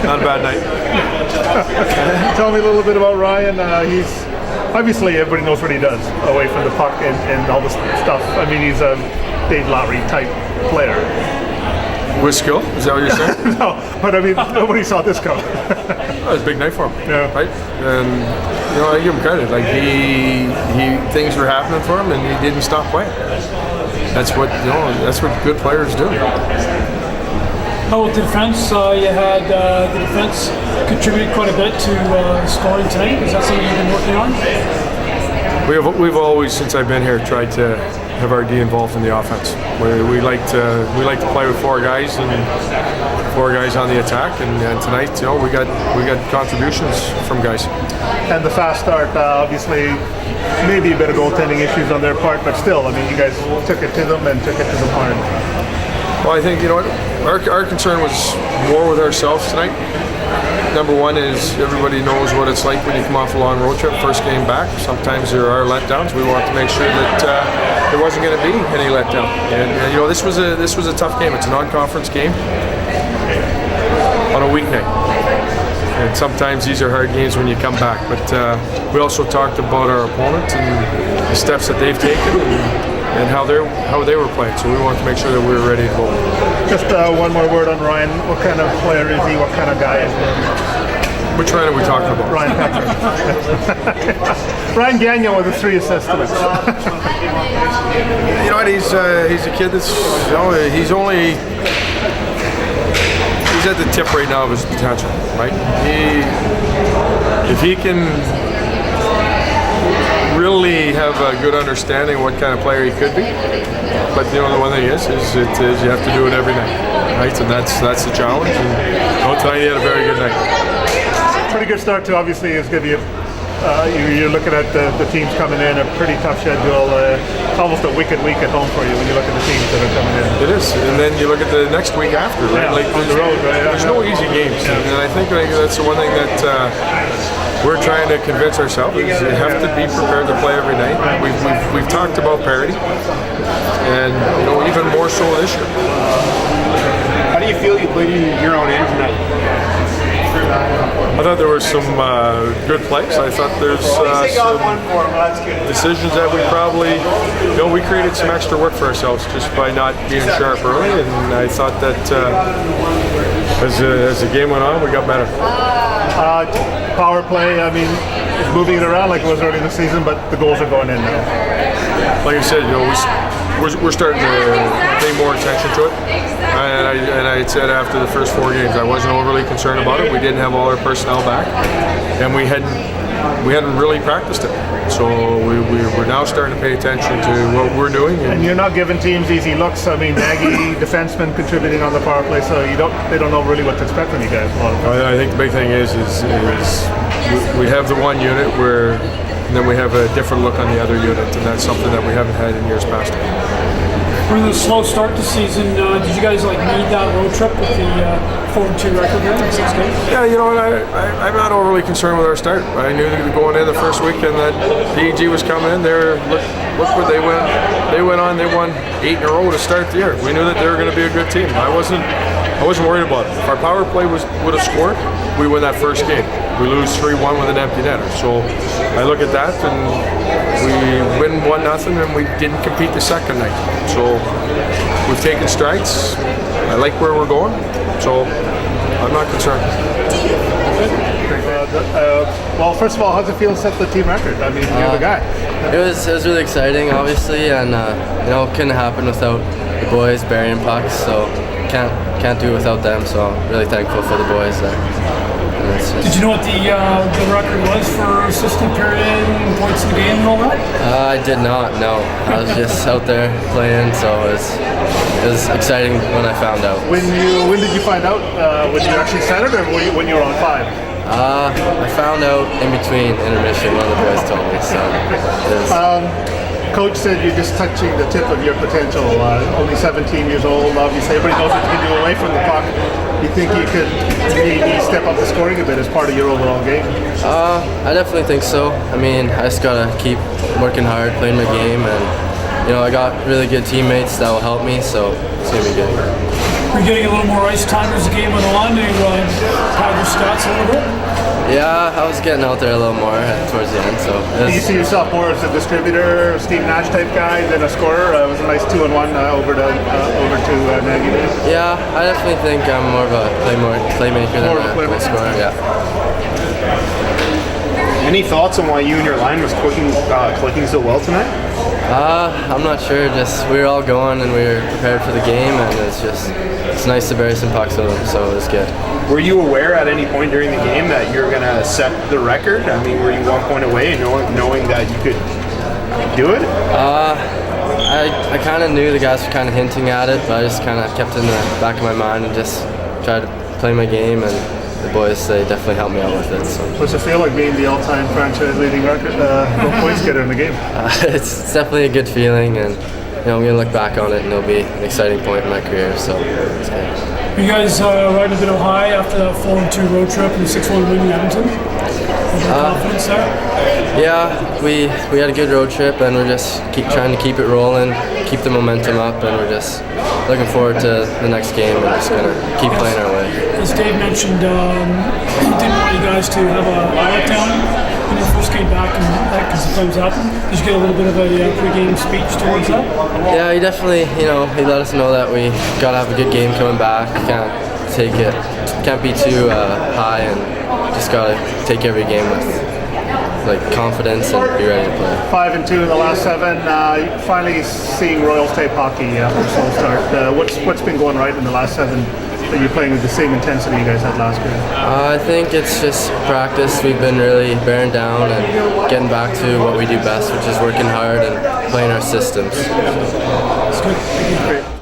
Not a bad night. Tell me a little bit about Ryan. He's obviously everybody knows what he does away from the puck and all this stuff. I mean, he's a Dave Lowry type player. With skill? Is that what you're saying? No, but I mean, nobody saw this coming. That was a big night for him. Yeah. Right? And I give him credit. Like he things were happening for him, and he didn't stop playing. That's what good players do. How about the defense? You had the defense contribute quite a bit to scoring tonight. Is that something you've been working on? We've always, since I've been here, tried to have our D involved in the offense. We like to play with four guys and four guys on the attack. And tonight, we got contributions from guys. And the fast start, obviously, maybe a bit of goaltending issues on their part, but still, I mean, you guys took it to them and took it to them hard. Well, I think our concern was more with ourselves tonight. Number one is everybody knows what it's like when you come off a long road trip, first game back. Sometimes there are letdowns. We want to make sure that there wasn't going to be any letdown. And this was a tough game. It's a non-conference game on a weeknight. And sometimes these are hard games when you come back. But we also talked about our opponent and the steps that they've taken and how they were playing. So we wanted to make sure that we were ready to go. Just one more word on Ryan. What kind of player is he? What kind of guy is he? Which Ryan are we talking about? Ryan Peckford. Ryan Gagnon with the 3 assists. You know what? He's a kid that's he's at the tip right now of his potential. Right? If he can really have a good understanding of what kind of player he could be. But the one thing is you have to do it every night, right? And that's the challenge. And tonight he had a very good night. Pretty good start to obviously is going to be you're looking at the teams coming in, a pretty tough schedule. It's almost a wicked week at home for you when you look at the teams that are coming in. It is, and then you look at the next week after, right? Yeah, like on the road, right? There's no easy games, and I think that's the one thing that we're trying to convince ourselves is you have to be prepared to play every night. We've talked about parity, and even more so this year. How do you feel you played in your own end tonight? I thought there were some good plays. I thought there's some decisions that we probably, we created some extra work for ourselves just by not being sharp early, and I thought that as the game went on, we got better. Power play, I mean, it's moving it around like it was early in the season, but the goals are going in now. Like I said, we're starting to pay more attention to it. And I had said after the first 4 games, I wasn't overly concerned about it. We didn't have all our personnel back, and we hadn't really practiced it. So we're now starting to pay attention to what we're doing. And you're not giving teams easy looks. I mean, Nagy, defenseman, contributing on the power play, so they don't know really what to expect from you guys. I think the big thing is we have the one unit where. And then we have a different look on the other unit, and that's something that we haven't had in years past. For the slow start to season, did you guys need that road trip with the 4-2 record here in 6 games? Yeah, I'm not overly concerned with our start. I knew that going in the first weekend that PEG was coming in. Look where they went. They went on. They won 8 in a row to start the year. We knew that they were going to be a good team. I wasn't worried about it. If our power play would have scored, we win that first game. We lose 3-1 with an empty netter. So I look at that, and we win 1-0, and we didn't compete the second night. So we've taken strides. I like where we're going, so I'm not concerned. Well, first of all, how's it feel to set the team record? I mean, you're the guy. It was really exciting, obviously, and couldn't happen without the boys, Barry and Pucks, so can't do it without them. So I'm really thankful for the boys there. Did you know what the record was for assisted period, points in the game, and all that? I did not. No, I was just out there playing, so it was exciting when I found out. When did you find out? When you actually set it, or when you were on 5? I found out in between intermission. One of the boys told me. So. Coach said you're just touching the tip of your potential. Only 17 years old, obviously. Everybody knows what you can do away from the puck. You think you could maybe step up the scoring a bit as part of your overall game? I definitely think so. I mean, I just gotta keep working hard, playing my game, and I got really good teammates that will help me, so it's gonna be good. We're getting a little more ice time as the game went on. You had your stats a little bit? Yeah, I was getting out there a little more towards the end, so Do you see yourself more as a distributor, Steve Nash type guy than a scorer? It was a nice 2-on-1 over to Nagy. yeah, I definitely think I'm more of a playmaker than More of a a goal playmaker. scorer. Yeah. Any thoughts on why you and your line was clicking so well tonight? I'm not sure. Just we were all going and we were prepared for the game, and it's nice to bury some pucks with them, so it was good. Were you aware at any point during the game that you're going to set the record? I mean, were you 1 point away, knowing that you could do it? I kind of knew the guys were kind of hinting at it, but I just kind of kept it in the back of my mind and just tried to play my game, and the boys, they definitely helped me out with it. So. What's it feel like being the all-time franchise-leading record points getter in the game? It's definitely a good feeling, and I'm going to look back on it, and it'll be an exciting point in my career, so it's good. You guys riding a bit of high after that 4-2 road trip and the 6-1 win in Edmonton? Confidence there? Yeah, we had a good road trip, and we're just trying to keep it rolling, keep the momentum up, and we're just looking forward to the next game and just gonna keep playing our way. As Dave mentioned, he didn't want you guys to have a letdown in your first game back, and that can sometimes happen. Did you get a little bit of a pre-game speech towards that? Yeah, he definitely, he let us know that we gotta have a good game coming back. Can't be too high, and just gotta take every game with confidence and be ready to play. 5-2 in the last 7. Finally seeing Royals type hockey after a slow start. What's been going right in the last 7 that you're playing with the same intensity you guys had last year? I think it's just practice. We've been really bearing down and getting back to what we do best, which is working hard and playing our systems. It's good. Thank you. Great.